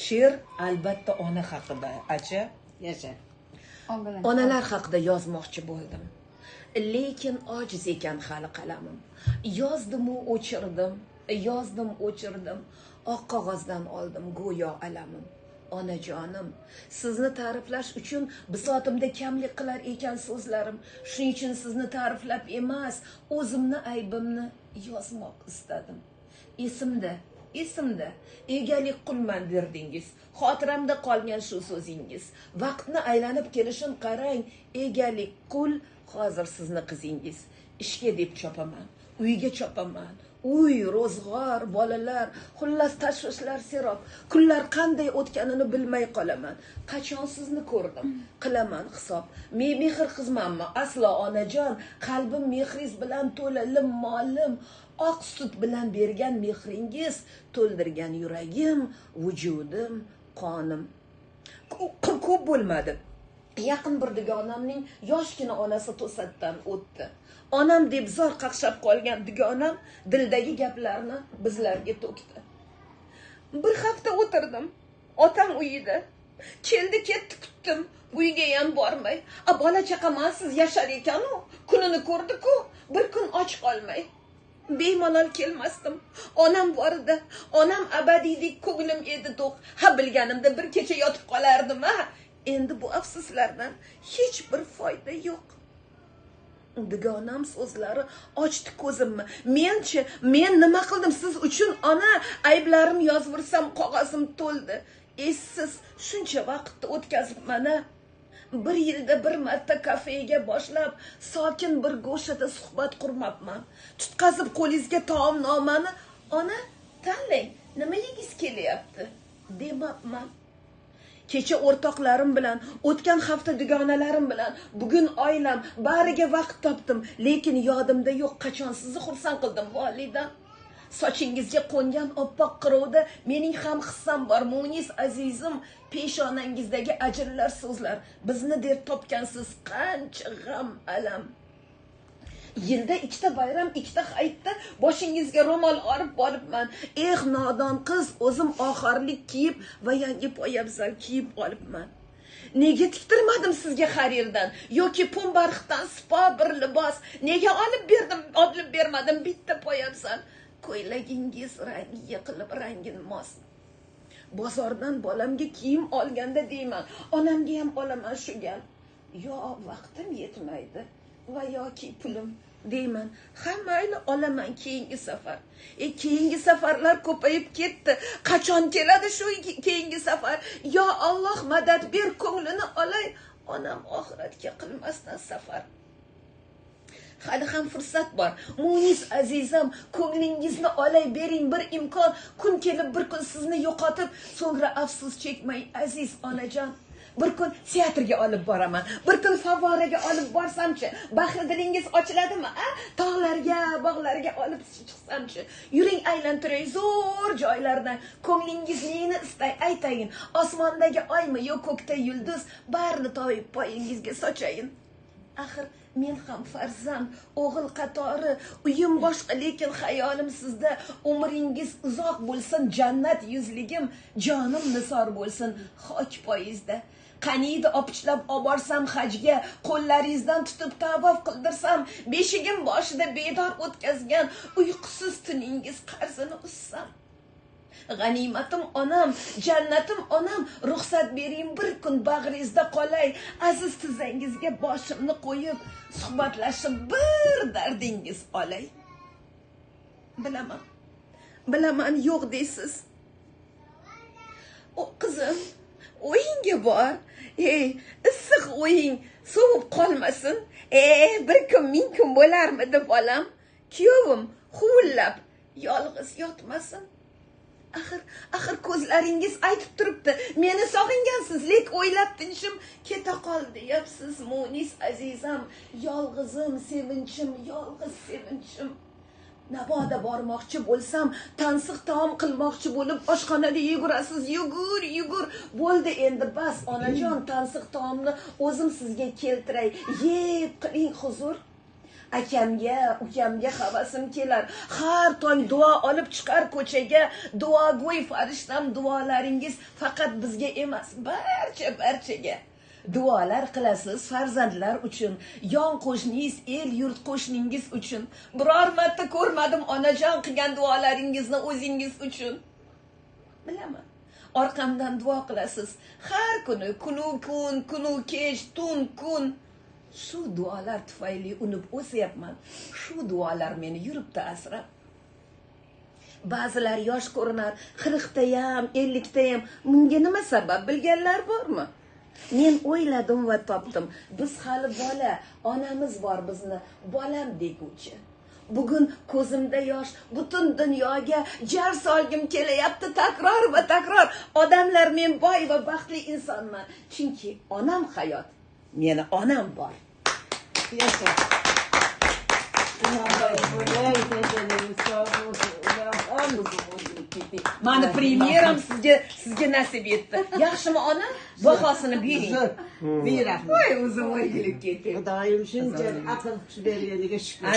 She'r albatta ona haqida, acha. Yasha. Onalar haqida yozmoqchi bo'ldim. Lekin ojiz ekan hali qalamim. Yozdim-u o'chirdim, o'chirdim. Oq qog'ozdan oldim go'yo alamim. Onajonim, sizni ta'riflash uchun bisotimda kamlik qilar ekan so'zlarim. Shuning uchun sizni ta'riflab emas, o'zimni aybimni yozmoq istadim. Esimda egalik qulman derdingiz. Xotiramda qolgan shu so'zingiz. Vaqtni aylanib kelishini qarang, egalik qul hozir sizni qizingiz. Ishga deb chopaman, uyga chopaman. Uy, ro'zg'or, bolalar, xullas tashvishlar serob. Kunlar qanday o'tganini bilmay qolaman. Qachon sizni ko'rdim, qilaman hisob. Mehr qizmanmi? Aslo onajon, qalbim mehringiz bilan to'la, molim, oq sut bilan bergan mehringiz to'ldirgan yuragim, vujudim, qonim. Ko'p bo'lmadi. Yaqin bir dugonamning yoshgina onasi to'satdan o'tdi. Onam deb zor qaqshab qolgan dugonam dildagi gaplarni bizlarga to'kdi. Bir hafta o'tirdim otam uyida. Keldi ketdi kutdim, uyga ham bormay. Bola chaqamansiz yashar ekan-u, kunini ko'rdi-ku, bir kun och qolmay. Bemalol kelmasdim. Onam bor edi. Onam abadiydek ko'nglim edi to'q. Ha, bilganimda bir kecha yotib qolardim, ha. Endi bu afsuslardan hech bir foyda yo'q. Dugonam so'zlari ochdi ko'zimni. Men nima qildim siz uchun ona? Ayblarim yozaversam qog'ozim to'ldi. Siz shuncha vaqtni o'tkazibman. Bir yilda bir marta kafega boshlab, sokin bir go'shada suhbat qurmabman. Tutqazib qo'lingizga taomnomani, ona tanlang, nima yegiz kelyapti demabman. Kecha o'rtoqlarim bilan, o'tgan hafta dugonalarim bilan, bugun oilam, bariga vaqt topdim, lekin yodimda yo'q qachon sizni xursand qildim, volidam. Sochingizga qo'ngan oppoq qirovda mening ham hissam bor, Munis azizim, peshonangizdagi ajinlar so'zlar, bizni der topgansiz qancha g'am, alam. Yilda ikkita bayram, ikkita hayitda boshingizga ro'mol olib boribman. Nodon qiz, o'zim oxirlik kiyib va yangi poyabzal kiyib olibman. Nega tiktirmadim sizga xarirdan yoki Pumbarxdan spa bir libos? Nega olib bermadim bitta poyabzal? Ko'ylagingiz rangiga qilib rangin mos. Bozordan bolamga kiyim olganda deyman, onamga ham olaman shu gal. Yo vaqtim yetmaydi va yoki pulim deyman. Ha, mayli olaman keyingi safar. Keyingi safarlar ko'payib ketdi. Qachon keladi shu keyingi safar? Yo Alloh madad ber, ko'nglini olay. Onam oxiratga qilmasdan safar. Hali ham fursat bor. Munis azizam, ko'nglingizni olay, bering bir imkon. Kun kelib bir kun sizni yo'qotib, so'ngra afsus chekmay aziz onajon. Bir kun teatrga olib boraman. Bir kun favvoraga olib borsamchi, baxtli dilingiz ochiladimi? Tog'larga, bog'larga olib chiqsamchi, yuring aylantiray zo'r joylardan. Ko'nglingiz neni istay aytayin. Osmondagi oymi yo ko'kda yulduz, barini toyib poyingizga sochayin. Axir men ham farzand, o'g'il qatori, uyim boshqa, lekin xayolim sizda. Umringiz uzoq bo'lsin, jannat yuzligim, jonim nisor bo'lsin xok poyizda. Qaniydi opichlab oborsam hajga, qo'llaringizdan tutib tavof qildirsam, beshigim boshida bedor o'tkazgan uyqusiz tuningiz qarzini ussam. G'animatim onam, jannatim onam, ruxsat bering bir kun bag'ringizda qolay, aziz tizangizga boshimni qo'yib, suhbatlashib bir dardingiz olay. Bilaman yo'q deysiz. O qizim, o'yinga bor. Issiq o'ying, sovib qolmasin. Bir kun ming kun bo'larmidi bolam? Kuyovim huvillab yolg'iz yotmasin. Axir ko'zlaringiz aytib turibdi, meni sog'ingansiz, lek o'ylab tinchim keta qoldi deyapsiz. Munis azizam, yolg'izim, sevinchim, yolg'iz sevinchim. Naboda bormoqchi bo'lsam, tansiq taom qilmoqchi bo'lib, oshxonada yugurasiz, yugur. Bo'ldi endi bas, onajon, tansiq taomni o'zim sizga keltiray. Yeb qiling huzur. akamga ukamga havasim kelar. Har tong duo olib chiqar ko'chaga. Duogo'y farishtam, duolaringiz faqat bizga emas, barchaga. Duolar qilasiz farzandlar uchun, yon qo'shningiz, el yurt qo'shningiz uchun. Biror marta ko'rmadim onajon qilgan duolaringizni o'zingiz uchun. Bilaman. Orqamdan duo qilasiz. Har kuni, kunu kech, tun kun. Shu duolar tufayli unib o'syapman. Shu duolar meni yuribdi asrab. Ba'zilar yosh ko'rinar, 40 ham, 50 ham. Bunga nima sabab bilganlar bormi? Men o'yladim va topdim. Biz hali bola, onamiz bor bizni, bolam deguvchi. Bugun ko'zimda yosh, butun dunyoga jar solgim kelyapti takror va takror. Odamlar, men boy va baxtli insonman, chunki onam hayot. Meni onam bor. Yasha. Mani premyeram sizga nasib etdi. Yaxshimi ona? Bahosini bering. Beraman. Voy, o'zim o'rgilib ketdim. Xudoyim shuncha aql kuch berganiga shukr.